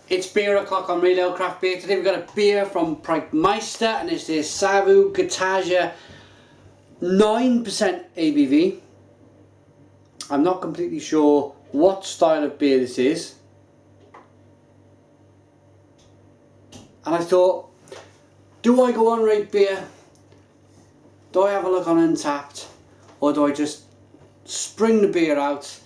It's beer o'clock on Real Ale Craft Beer. Today we've got a beer from Prykmestar and it's the Savu Kataja, 9% ABV. I'm not completely sure what style of beer this is. And I thought, do I go on rate beer? Do I have a look on Untapped? Or do I just spring the beer out,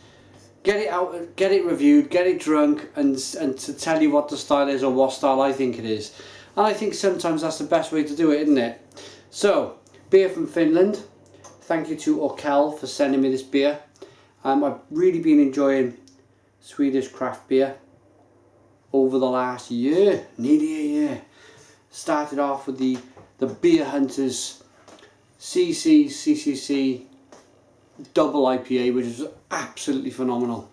get it out, get it reviewed, get it drunk, and to tell you what the style is or what style I think it is? And I think sometimes that's the best way to do it, isn't it? So, beer from Finland. Thank you to Orkel for sending me this beer. I've really been enjoying Swedish craft beer over the last year, nearly a year. Started off with the Beer Hunters CCCCC double IPA, which is absolutely phenomenal,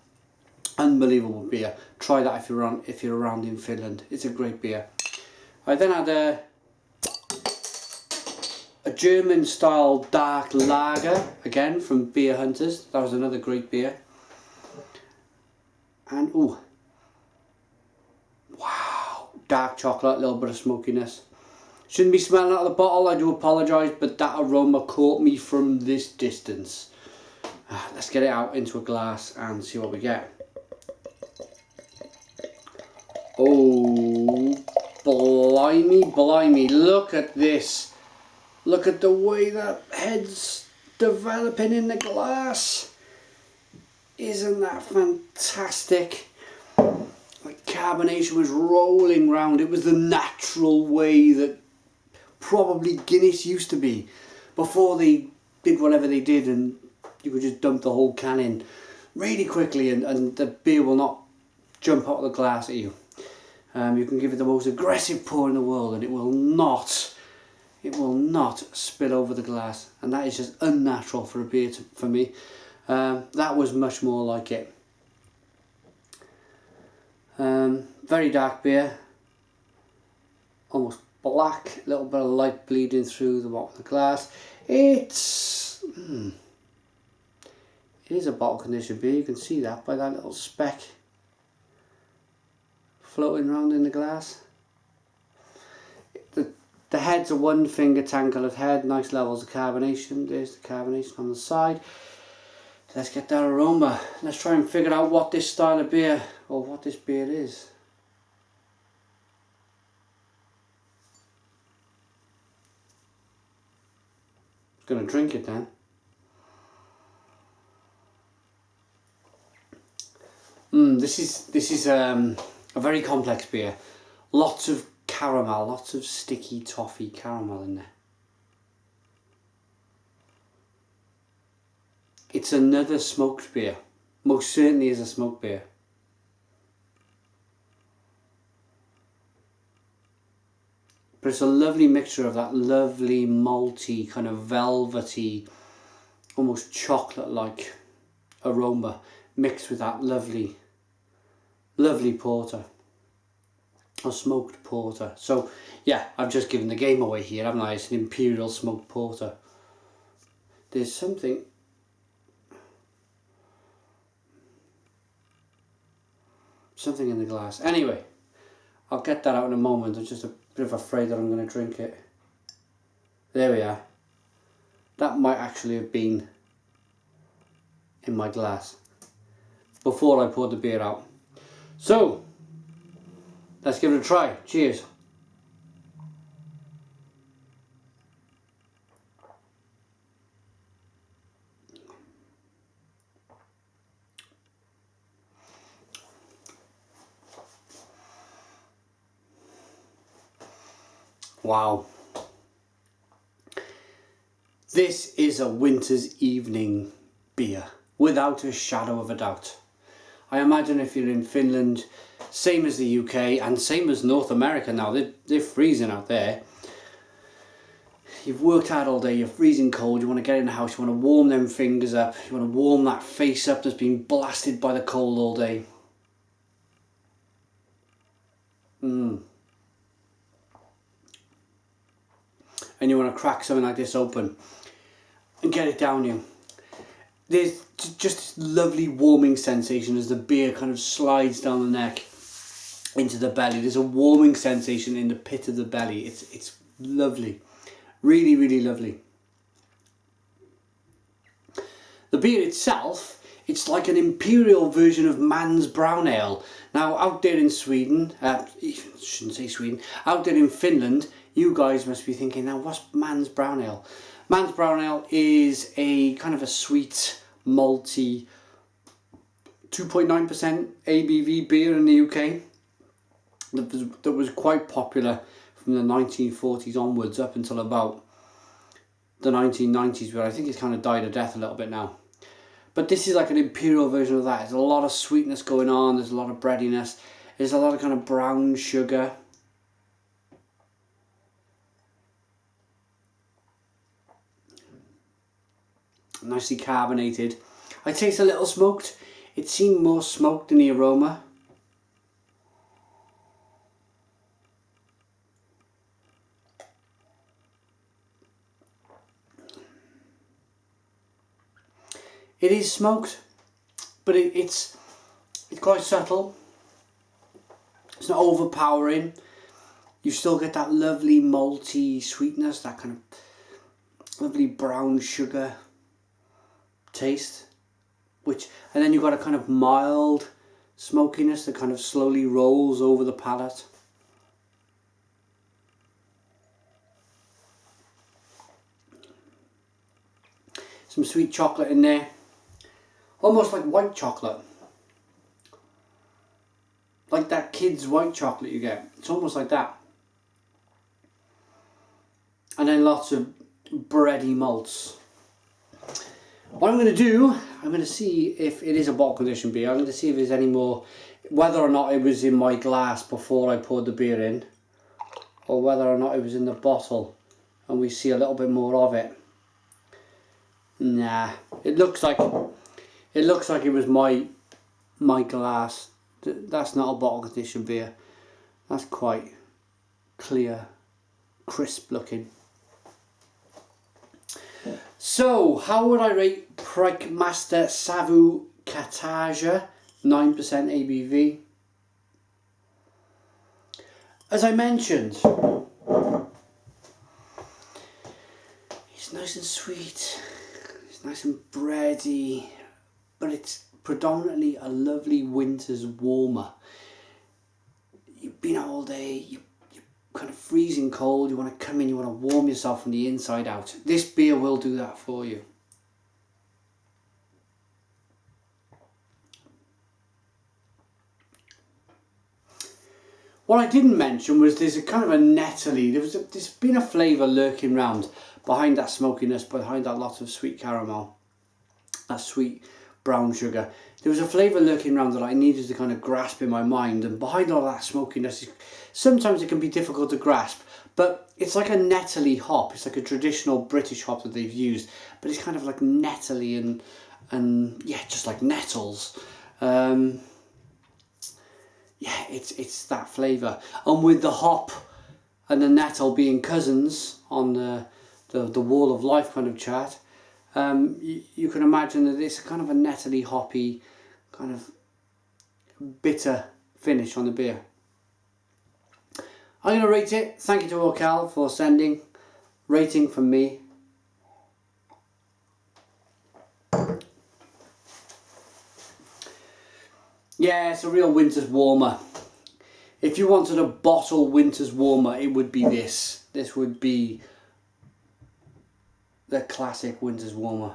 unbelievable beer. Try that if you're around in Finland. It's a great beer. I then had a German style dark lager, again from Beer Hunters. That was another great beer. And ooh, wow, dark chocolate, a little bit of smokiness. Shouldn't be smelling out of the bottle, I do apologise, but that aroma caught me from this distance. Let's get it out into a glass and see what we get. Oh, blimey, look at this. Look at the way that head's developing in the glass. Isn't that fantastic? Like carbonation was rolling round. It was the natural way that probably Guinness used to be before they did whatever they did, and you could just dump the whole can in really quickly and the beer will not jump out of the glass at you. You can give it the most aggressive pour in the world and it will not spill over the glass, and that is just unnatural for a beer for me. That was much more like it. Very dark beer, almost black, a little bit of light bleeding through the bottom of the glass. It is a bottle conditioned beer, you can see that by that little speck floating around in the glass. The head's a one finger tan coloured head, nice levels of carbonation. There's the carbonation on the side. Let's get that aroma. Let's try and figure out what this style of beer, or what this beer is. I'm going to drink it then. This is a very complex beer. Lots of caramel, lots of sticky toffee caramel in there. It's another smoked beer. Most certainly is a smoked beer. But it's a lovely mixture of that lovely malty, kind of velvety, almost chocolate-like aroma mixed with that lovely porter, or smoked porter. So yeah, I've just given the game away here, haven't I? It's an imperial smoked porter. There's something in the glass. Anyway, I'll get that out in a moment. I'm just a bit of afraid that I'm going to drink it. There we are. That might actually have been in my glass before I poured the beer out. So, let's give it a try. Cheers. Wow. This is a winter's evening beer, without a shadow of a doubt. I imagine if you're in Finland, same as the UK and same as North America now, they're freezing out there. You've worked hard all day, you're freezing cold, you want to get in the house, you want to warm them fingers up, you want to warm that face up that's been blasted by the cold all day. And you want to crack something like this open and get it down you. There's just this lovely warming sensation as the beer kind of slides down the neck. into the belly. There's a warming sensation in the pit of the belly. It's lovely, really, really lovely. The beer itself, it's like an imperial version of Man's Brown Ale. Now, out there in Sweden, shouldn't say Sweden, out there in Finland, you guys must be thinking, now what's Man's Brown Ale? Man's Brown Ale is a kind of a sweet, malty, 2.9% ABV beer in the UK that was quite popular from the 1940s onwards up until about the 1990s, where I think it's kind of died a death a little bit now. But this is like an imperial version of that. There's a lot of sweetness going on, there's a lot of breadiness, there's a lot of kind of brown sugar. Nicely carbonated. I taste a little smoked. It seemed more smoked in the aroma. It is smoked, but it's quite subtle. It's not overpowering. You still get that lovely malty sweetness, that kind of lovely brown sugar taste, and then you've got a kind of mild smokiness that kind of slowly rolls over the palate. Some sweet chocolate in there. Almost like white chocolate. Like that kid's white chocolate you get. It's almost like that. And then lots of bready malts. What I'm going to do, I'm going to see if it is a bottle conditioned beer. I'm going to see if there's any more, whether or not it was in my glass before I poured the beer in, or whether or not it was in the bottle and we see a little bit more of it. Nah, it looks like it was my glass. That's not a bottle conditioned beer. That's quite clear, crisp looking. So, how would I rate Prykmestar Savu Kataja, 9% ABV? As I mentioned, it's nice and sweet. It's nice and bready, but it's predominantly a lovely winter's warmer. You've been out all day, you're kind of freezing cold, you want to come in, you want to warm yourself from the inside out. This beer will do that for you. What I didn't mention was there's a kind of a nettly, there's been a flavour lurking round behind that smokiness, behind that lot of sweet caramel, that sweet brown sugar. There was a flavour lurking around that I needed to kind of grasp in my mind, and behind all that smokiness, sometimes it can be difficult to grasp, but it's like a nettly hop. It's like a traditional British hop that they've used, but it's kind of like nettly and yeah, just like nettles. Yeah, it's that flavour. And with the hop and the nettle being cousins on the Wall of Life kind of chart, you can imagine that it's kind of a nettly, hoppy, kind of bitter finish on the beer. I'm going to rate it. Thank you to Raquel for sending. Rating from me. Yeah, it's a real winter's warmer. If you wanted a bottle winter's warmer, it would be this. This would be the classic winter's warmer.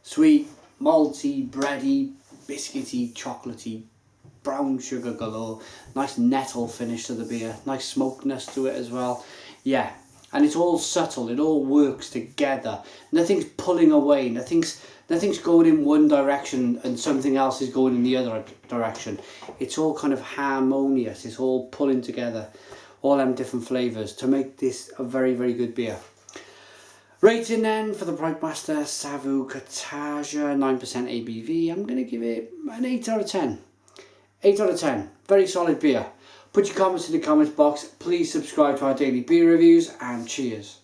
Sweet, malty, bready, biscuity, chocolatey, brown sugar galore. Nice nettle finish to the beer. Nice smokiness to it as well. Yeah, and it's all subtle. It all works together. Nothing's pulling away. Nothing's going in one direction and something else is going in the other direction. It's all kind of harmonious. It's all pulling together, all them different flavours to make this a very, very good beer. Rating then for the Prykmestar Savu Kataja, 9% ABV. I'm going to give it an 8 out of 10. 8 out of 10. Very solid beer. Put your comments in the comments box. Please subscribe to our daily beer reviews, and cheers.